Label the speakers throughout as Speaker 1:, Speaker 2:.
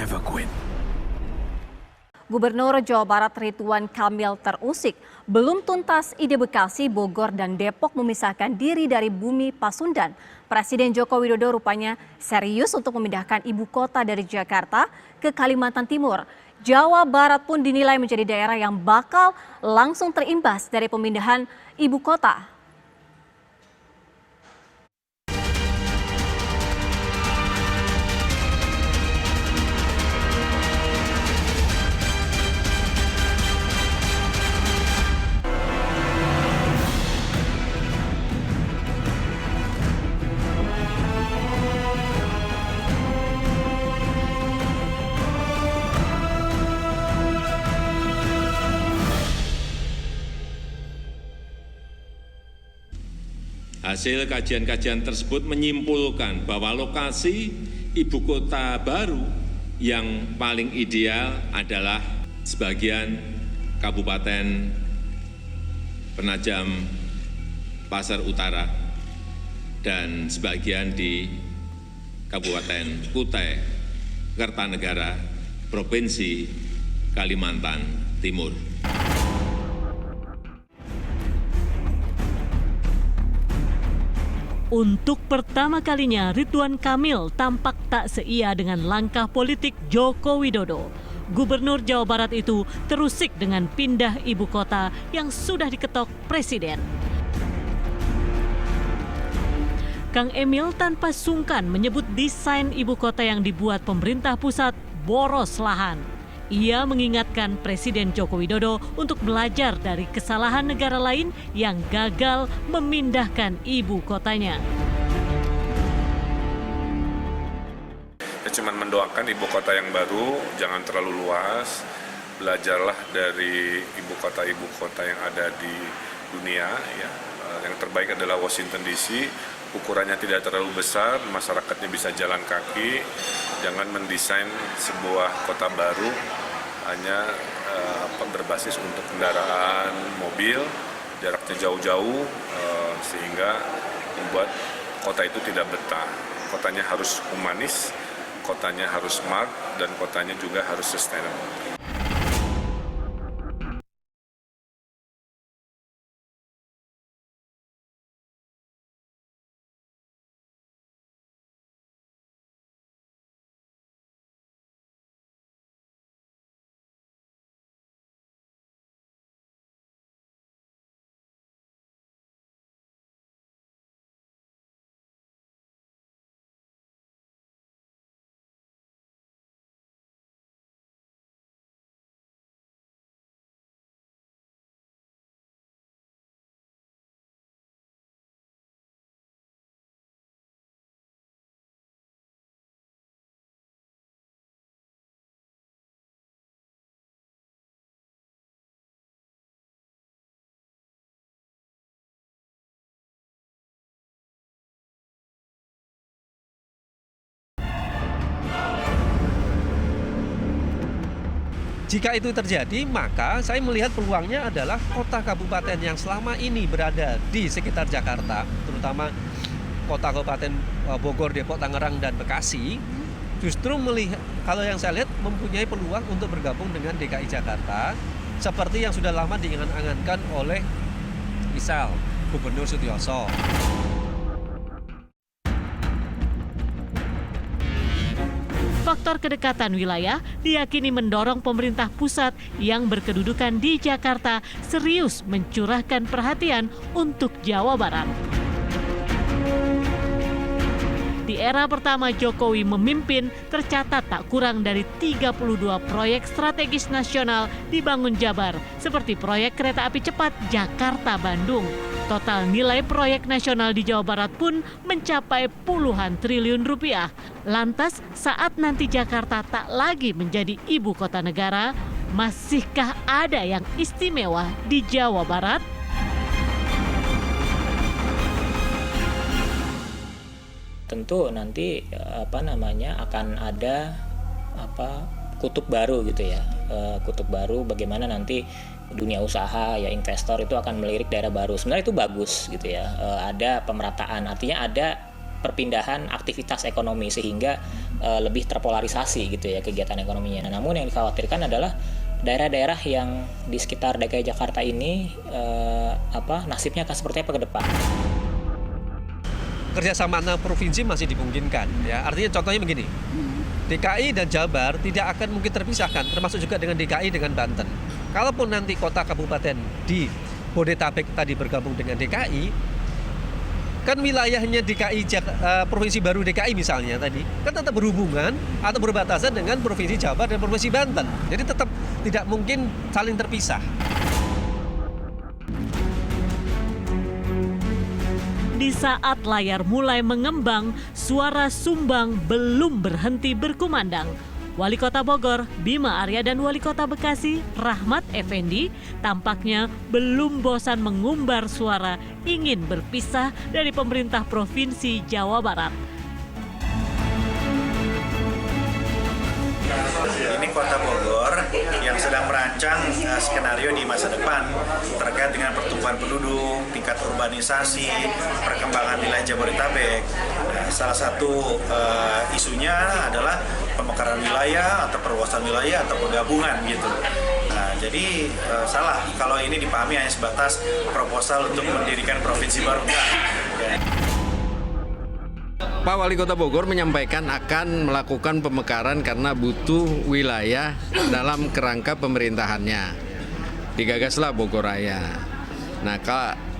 Speaker 1: never quit.
Speaker 2: Gubernur Jawa Barat Ridwan Kamil terusik. Belum tuntas ide Bekasi, Bogor, dan Depok memisahkan diri dari bumi Pasundan. Presiden Joko Widodo rupanya serius untuk memindahkan ibu kota dari Jakarta ke Kalimantan Timur. Jawa Barat pun dinilai menjadi daerah yang bakal langsung terimbas dari pemindahan ibu kota.
Speaker 3: Hasil kajian-kajian tersebut menyimpulkan bahwa lokasi ibu kota baru yang paling ideal adalah sebagian Kabupaten Penajam Pasar Utara dan sebagian di Kabupaten Kutai Kertanegara, Provinsi Kalimantan Timur.
Speaker 4: Untuk pertama kalinya, Ridwan Kamil tampak tak seia dengan langkah politik Joko Widodo. Gubernur Jawa Barat itu terusik dengan pindah ibu kota yang sudah diketok Presiden. Kang Emil tanpa sungkan menyebut desain ibu kota yang dibuat pemerintah pusat boros lahan. Ia mengingatkan Presiden Joko Widodo untuk belajar dari kesalahan negara lain yang gagal memindahkan ibu kotanya.
Speaker 5: Cuma mendoakan ibu kota yang baru, jangan terlalu luas. Belajarlah dari ibu kota yang ada di dunia. Ya. Yang terbaik adalah Washington DC. Ukurannya tidak terlalu besar, masyarakatnya bisa jalan kaki. Jangan mendesain sebuah kota baru hanya berbasis untuk kendaraan mobil, jaraknya jauh-jauh, sehingga membuat kota itu tidak betah. Kotanya harus humanis, kotanya harus smart, dan kotanya juga harus sustainable.
Speaker 6: Jika itu terjadi, maka saya melihat peluangnya adalah kota kabupaten yang selama ini berada di sekitar Jakarta, terutama kota kabupaten Bogor, Depok, Tangerang, dan Bekasi, justru melihat, kalau yang saya lihat, mempunyai peluang untuk bergabung dengan DKI Jakarta, seperti yang sudah lama diangan-angankan oleh misal Gubernur Sutioso.
Speaker 4: Faktor kedekatan wilayah diyakini mendorong pemerintah pusat yang berkedudukan di Jakarta serius mencurahkan perhatian untuk Jawa Barat. Di era pertama Jokowi memimpin, tercatat tak kurang dari 32 proyek strategis nasional dibangun Jabar, seperti proyek kereta api cepat Jakarta-Bandung. Total nilai proyek nasional di Jawa Barat pun mencapai puluhan triliun rupiah. Lantas, saat nanti Jakarta tak lagi menjadi ibu kota negara, masihkah ada yang istimewa di Jawa Barat?
Speaker 7: Tentu nanti akan ada kutub baru gitu ya, kutub baru bagaimana nanti dunia usaha ya investor itu akan melirik daerah baru. Sebenarnya itu bagus gitu ya, ada pemerataan, artinya ada perpindahan aktivitas ekonomi sehingga lebih terpolarisasi gitu ya kegiatan ekonominya. Nah, namun yang dikhawatirkan adalah daerah-daerah yang di sekitar DKI Jakarta ini nasibnya akan seperti apa ke depan.
Speaker 6: Kerjasama antar provinsi masih dimungkinkan, ya. Artinya contohnya begini, DKI dan Jabar tidak akan mungkin terpisahkan, termasuk juga dengan DKI dengan Banten. Kalaupun nanti kota kabupaten di Bodetabek tadi bergabung dengan DKI, kan wilayahnya DKI Provinsi Baru DKI misalnya tadi, kan tetap berhubungan atau berbatasan dengan Provinsi Jabar dan Provinsi Banten. Jadi tetap tidak mungkin saling terpisah.
Speaker 4: Di saat layar mulai mengembang, suara sumbang belum berhenti berkumandang. Wali Kota Bogor, Bima Arya, dan Wali Kota Bekasi, Rahmat Effendi, tampaknya belum bosan mengumbar suara ingin berpisah dari pemerintah Provinsi Jawa Barat.
Speaker 1: Ini Kota Bogor yang sedang merancang skenario di masa depan terkait dengan pertumbuhan penduduk, tingkat urbanisasi, perkembangan wilayah Jabodetabek. Salah satu isunya adalah pemekaran wilayah atau perluasan wilayah atau penggabungan gitu. Nah, jadi salah kalau ini dipahami hanya sebatas proposal untuk mendirikan provinsi baru.
Speaker 8: Pak Wali Kota Bogor menyampaikan akan melakukan pemekaran karena butuh wilayah dalam kerangka pemerintahannya. Digagaslah Bogor Raya. Nah,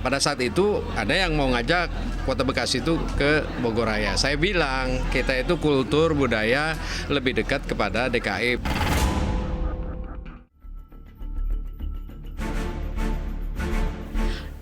Speaker 8: pada saat itu ada yang mau ngajak Kota Bekasi itu ke Bogor Raya. Saya bilang kita itu kultur budaya lebih dekat kepada DKI.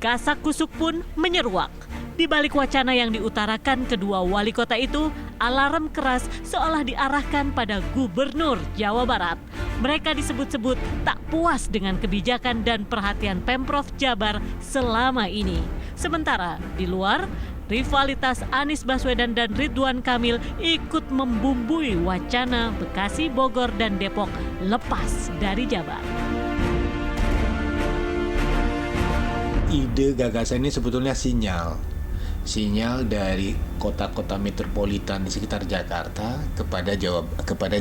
Speaker 4: Kasak-kusuk pun menyeruak. Di balik wacana yang diutarakan kedua wali kota itu, alarm keras seolah diarahkan pada Gubernur Jawa Barat. Mereka disebut-sebut tak puas dengan kebijakan dan perhatian Pemprov Jabar selama ini. Sementara di luar, rivalitas Anies Baswedan dan Ridwan Kamil ikut membumbui wacana Bekasi, Bogor, dan Depok lepas dari Jabar.
Speaker 9: Ide gagasan ini sebetulnya sinyal dari kota-kota metropolitan di sekitar Jakarta kepada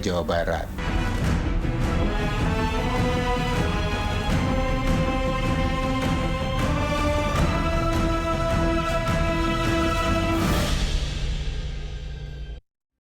Speaker 9: Jawa Barat.